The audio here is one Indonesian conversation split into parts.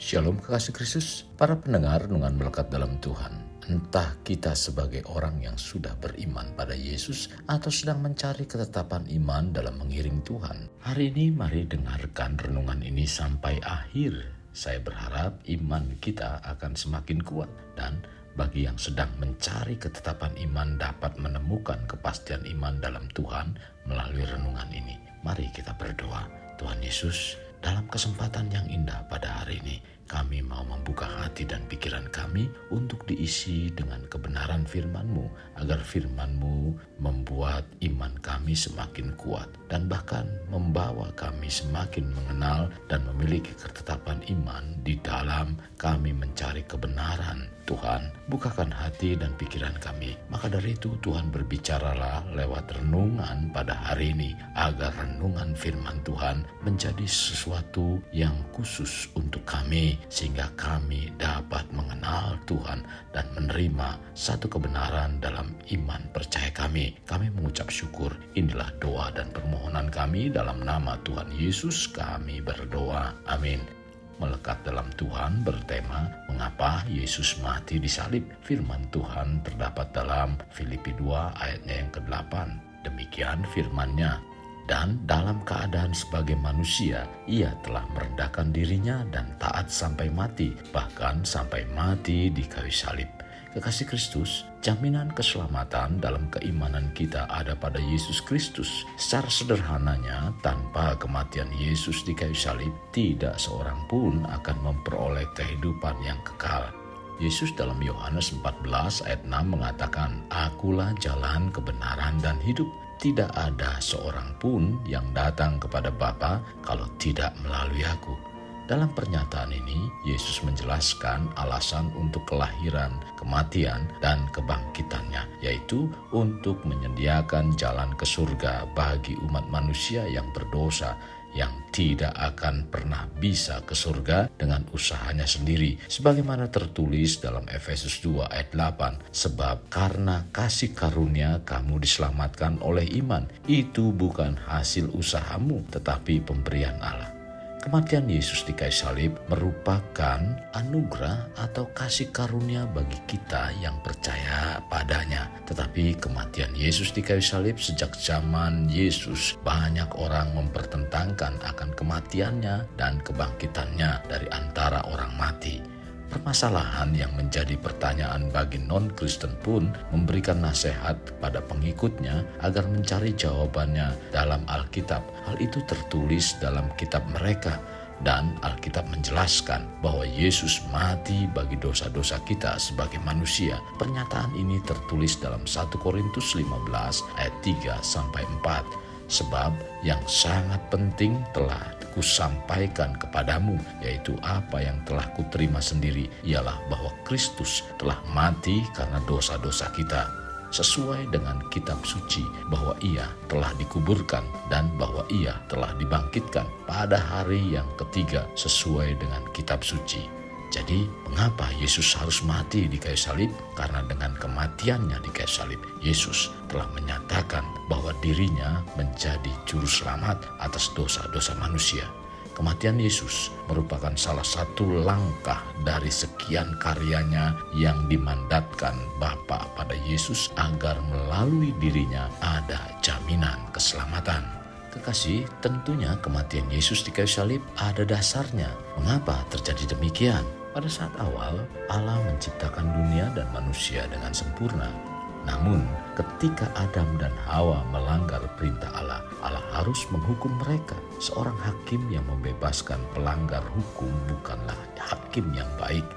Shalom kekasih Kristus, para pendengar renungan melekat dalam Tuhan. Entah kita sebagai orang yang sudah beriman pada Yesus atau sedang mencari ketetapan iman dalam mengiring Tuhan. Hari ini mari dengarkan renungan ini sampai akhir. Saya berharap iman kita akan semakin kuat dan bagi yang sedang mencari ketetapan iman dapat menemukan kepastian iman dalam Tuhan melalui renungan ini. Mari kita berdoa. Tuhan Yesus, dalam kesempatan yang indah pada hari ini, kami mau membuka hati dan pikiran kami untuk diisi dengan kebenaran firman-Mu, agar firman-Mu membuat iman kami semakin kuat dan bahkan membawa kami semakin mengenal dan memiliki ketetapan iman di dalam kami mencari kebenaran. Tuhan, bukakan hati dan pikiran kami. Maka dari itu Tuhan berbicaralah lewat renungan pada hari ini, agar renungan firman Tuhan menjadi sesuatu yang khusus untuk kami, sehingga kami dapat mengenal Tuhan dan menerima satu kebenaran dalam iman percaya kami. Kami mengucap syukur. Inilah doa dan permohonan kami dalam nama Tuhan Yesus kami berdoa. Amin. Melekat dalam Tuhan bertema mengapa Yesus mati di salib. Firman Tuhan terdapat dalam Filipi 2 ayatnya yang ke-8. Demikian firman-Nya. Dan dalam keadaan sebagai manusia, ia telah merendahkan dirinya dan taat sampai mati, bahkan sampai mati di kayu salib. Kekasih Kristus, jaminan keselamatan dalam keimanan kita ada pada Yesus Kristus. Secara sederhananya, tanpa kematian Yesus di kayu salib, tidak seorang pun akan memperoleh kehidupan yang kekal. Yesus dalam Yohanes 14 ayat 6 mengatakan, "Akulah jalan, kebenaran, dan hidup. Tidak ada seorang pun yang datang kepada Bapa kalau tidak melalui aku." Dalam pernyataan ini, Yesus menjelaskan alasan untuk kelahiran, kematian, dan kebangkitannya, yaitu untuk menyediakan jalan ke surga bagi umat manusia yang berdosa, yang tidak akan pernah bisa ke surga dengan usahanya sendiri. Sebagaimana tertulis dalam Efesus 2 ayat 8, "Sebab karena kasih karunia kamu diselamatkan oleh iman. Itu bukan hasil usahamu, tetapi pemberian Allah." Kematian Yesus di kayu salib merupakan anugerah atau kasih karunia bagi kita yang percaya padanya. Tetapi kematian Yesus di kayu salib sejak zaman Yesus, banyak orang mempertentangkan akan kematiannya dan kebangkitannya dari antara orang mati. Permasalahan yang menjadi pertanyaan bagi non-Kristen pun memberikan nasihat kepada pengikutnya agar mencari jawabannya dalam Alkitab. Hal itu tertulis dalam kitab mereka, dan Alkitab menjelaskan bahwa Yesus mati bagi dosa-dosa kita sebagai manusia. Pernyataan ini tertulis dalam 1 Korintus 15 ayat 3-4. "Sebab yang sangat penting telah kusampaikan kepadamu, yaitu apa yang telah kuterima sendiri, ialah bahwa Kristus telah mati karena dosa-dosa kita, sesuai dengan kitab suci, bahwa ia telah dikuburkan dan bahwa ia telah dibangkitkan pada hari yang ketiga sesuai dengan kitab suci." Jadi, mengapa Yesus harus mati di kayu salib? Karena dengan kematiannya di kayu salib, Yesus telah menyatakan bahwa dirinya menjadi juru selamat atas dosa-dosa manusia. Kematian Yesus merupakan salah satu langkah dari sekian karyanya yang dimandatkan Bapa pada Yesus agar melalui dirinya ada jaminan keselamatan. Kekasih, tentunya kematian Yesus di kayu salib ada dasarnya. Mengapa terjadi demikian? Pada saat awal, Allah menciptakan dunia dan manusia dengan sempurna. Namun, ketika Adam dan Hawa melanggar perintah Allah, Allah harus menghukum mereka. Seorang hakim yang membebaskan pelanggar hukum bukanlah hakim yang baik.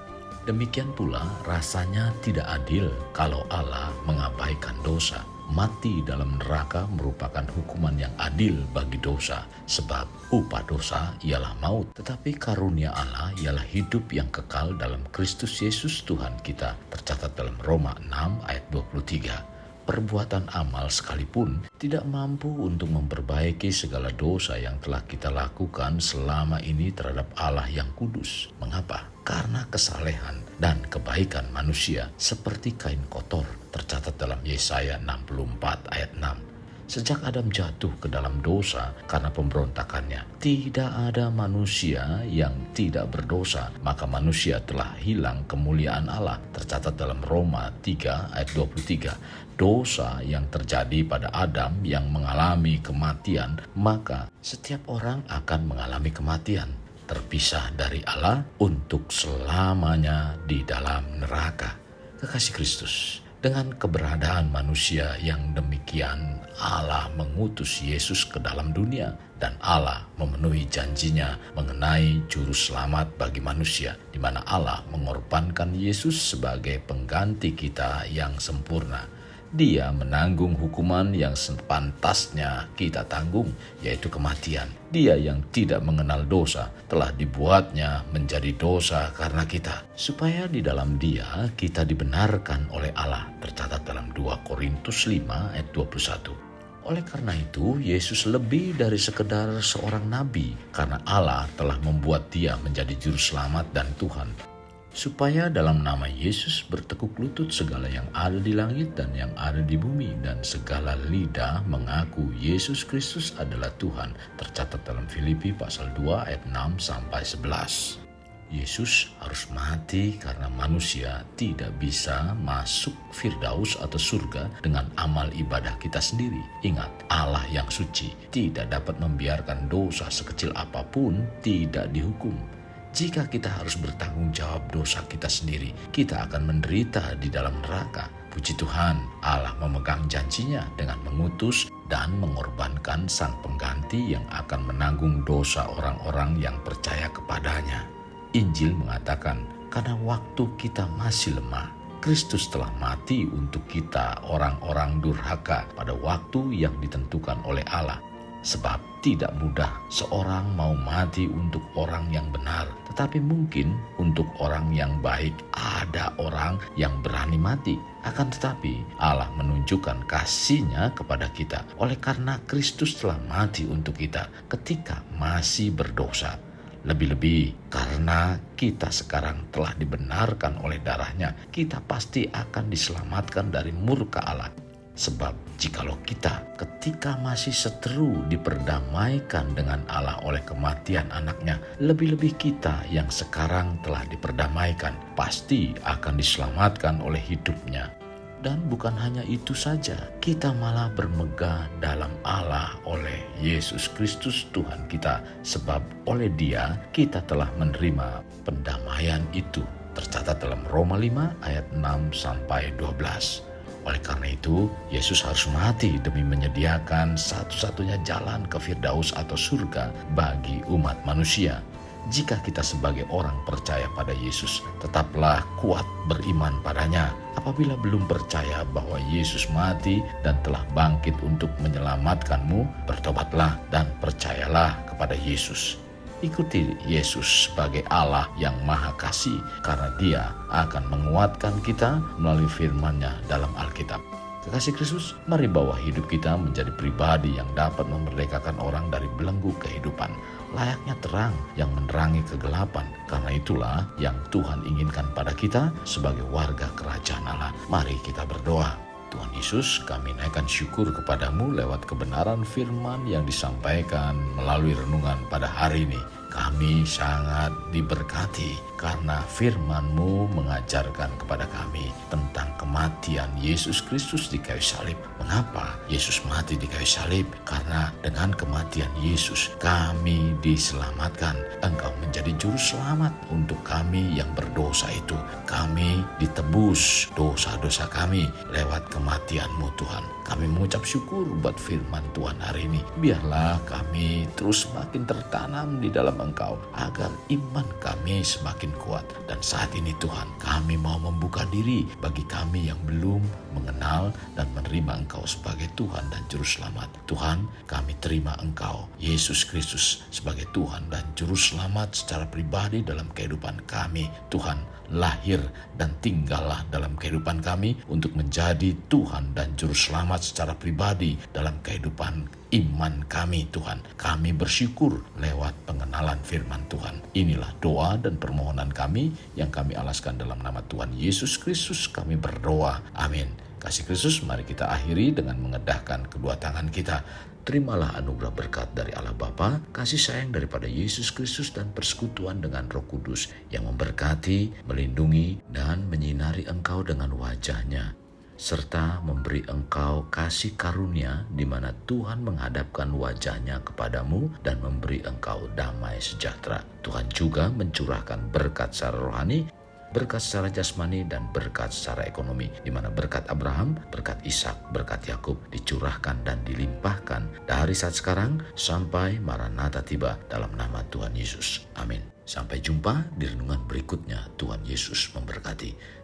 Demikian pula rasanya tidak adil kalau Allah mengabaikan dosa. Mati dalam neraka merupakan hukuman yang adil bagi dosa, sebab upah dosa ialah maut. Tetapi karunia Allah ialah hidup yang kekal dalam Kristus Yesus Tuhan kita, tercatat dalam Roma 6 ayat 23. Perbuatan amal sekalipun tidak mampu untuk memperbaiki segala dosa yang telah kita lakukan selama ini terhadap Allah yang kudus. Mengapa? Karena kesalehan dan kebaikan manusia seperti kain kotor, tercatat dalam Yesaya 64 ayat 6. Sejak Adam jatuh ke dalam dosa karena pemberontakannya, tidak ada manusia yang tidak berdosa, maka manusia telah hilang kemuliaan Allah. Tercatat dalam Roma 3 ayat 23. Dosa yang terjadi pada Adam yang mengalami kematian, maka setiap orang akan mengalami kematian, terpisah dari Allah untuk selamanya di dalam neraka. Kekasih Kristus, dengan keberadaan manusia yang demikian, Allah mengutus Yesus ke dalam dunia dan Allah memenuhi janjinya mengenai juru selamat bagi manusia, di mana Allah mengorbankan Yesus sebagai pengganti kita yang sempurna. Dia menanggung hukuman yang sepantasnya kita tanggung, yaitu kematian. Dia yang tidak mengenal dosa telah dibuatnya menjadi dosa karena kita, supaya di dalam Dia kita dibenarkan oleh Allah. Tercatat dalam 2 Korintus 5 ayat 21. Oleh karena itu, Yesus lebih dari sekedar seorang nabi, karena Allah telah membuat Dia menjadi juru selamat dan Tuhan, supaya dalam nama Yesus bertekuk lutut segala yang ada di langit dan yang ada di bumi, dan segala lidah mengaku Yesus Kristus adalah Tuhan. Tercatat dalam Filipi pasal 2 ayat 6 sampai 11. Yesus harus mati karena manusia tidak bisa masuk Firdaus atau surga dengan amal ibadah kita sendiri. Ingat, Allah yang suci tidak dapat membiarkan dosa sekecil apapun tidak dihukum. Jika kita harus bertanggung jawab dosa kita sendiri, kita akan menderita di dalam neraka. Puji Tuhan, Allah memegang janjinya dengan mengutus dan mengorbankan sang pengganti yang akan menanggung dosa orang-orang yang percaya kepadanya. Injil mengatakan, karena waktu kita masih lemah, Kristus telah mati untuk kita orang-orang durhaka pada waktu yang ditentukan oleh Allah. Sebab tidak mudah seorang mau mati untuk orang yang benar, tetapi mungkin untuk orang yang baik ada orang yang berani mati. Akan tetapi Allah menunjukkan kasih-Nya kepada kita oleh karena Kristus telah mati untuk kita ketika masih berdosa. Lebih-lebih karena kita sekarang telah dibenarkan oleh darah-Nya, kita pasti akan diselamatkan dari murka Allah. Sebab jikalau kita ketika masih seteru diperdamaikan dengan Allah oleh kematian anaknya, lebih-lebih kita yang sekarang telah diperdamaikan pasti akan diselamatkan oleh hidup-Nya. Dan bukan hanya itu saja, kita malah bermegah dalam Allah oleh Yesus Kristus Tuhan kita, sebab oleh Dia kita telah menerima pendamaian itu. Tercatat dalam Roma 5 ayat 6 sampai 12. Oleh karena itu, Yesus harus mati demi menyediakan satu-satunya jalan ke Firdaus atau surga bagi umat manusia. Jika kita sebagai orang percaya pada Yesus, tetaplah kuat beriman padanya. Apabila belum percaya bahwa Yesus mati dan telah bangkit untuk menyelamatkanmu, bertobatlah dan percayalah kepada Yesus. Ikuti Yesus sebagai Allah yang Maha Kasih, karena Dia akan menguatkan kita melalui firman-Nya dalam Alkitab. Kekasih Kristus, mari bawa hidup kita menjadi pribadi yang dapat memerdekakan orang dari belenggu kehidupan, layaknya terang yang menerangi kegelapan. Karena itulah yang Tuhan inginkan pada kita sebagai warga kerajaan Allah. Mari kita berdoa. Tuhan Yesus, kami naikkan syukur kepadamu lewat kebenaran firman yang disampaikan melalui renungan pada hari ini. Kami sangat diberkati karena firman-Mu mengajarkan kepada kami tentang kematian Yesus Kristus di kayu salib. Mengapa Yesus mati di kayu salib? Karena dengan kematian Yesus kami diselamatkan. Engkau menjadi juru selamat untuk kami yang berdosa itu. Kami ditebus dosa-dosa kami lewat kematian-Mu Tuhan. Kami mengucap syukur buat firman Tuhan hari ini. Biarlah kami terus makin tertanam di dalam Engkau, agar iman kami semakin kuat. Dan saat ini Tuhan, kami mau membuka diri bagi kami yang belum mengenal dan menerima Engkau sebagai Tuhan dan Juru Selamat. Tuhan, kami terima Engkau, Yesus Kristus, sebagai Tuhan dan Juru Selamat secara pribadi dalam kehidupan kami. Tuhan, lahir dan tinggallah dalam kehidupan kami untuk menjadi Tuhan dan Juru Selamat secara pribadi dalam kehidupan iman kami Tuhan. Kami bersyukur lewat pengenalan firman Tuhan. Inilah doa dan permohonan kami yang kami alaskan dalam nama Tuhan Yesus Kristus. Kami berdoa. Amin. Kasih Kristus, mari kita akhiri dengan mengedahkan kedua tangan kita. Terimalah anugerah berkat dari Allah Bapa, kasih sayang daripada Yesus Kristus, dan persekutuan dengan Roh Kudus yang memberkati, melindungi, dan menyinari engkau dengan wajah-Nya, serta memberi engkau kasih karunia di mana Tuhan menghadapkan wajah-Nya kepadamu dan memberi engkau damai sejahtera. Tuhan juga mencurahkan berkat secara rohani, berkat secara jasmani, dan berkat secara ekonomi, di mana berkat Abraham, berkat Ishak, berkat Yakub dicurahkan dan dilimpahkan dari saat sekarang sampai Maranatha tiba, dalam nama Tuhan Yesus. Amin. Sampai jumpa di renungan berikutnya. Tuhan Yesus memberkati.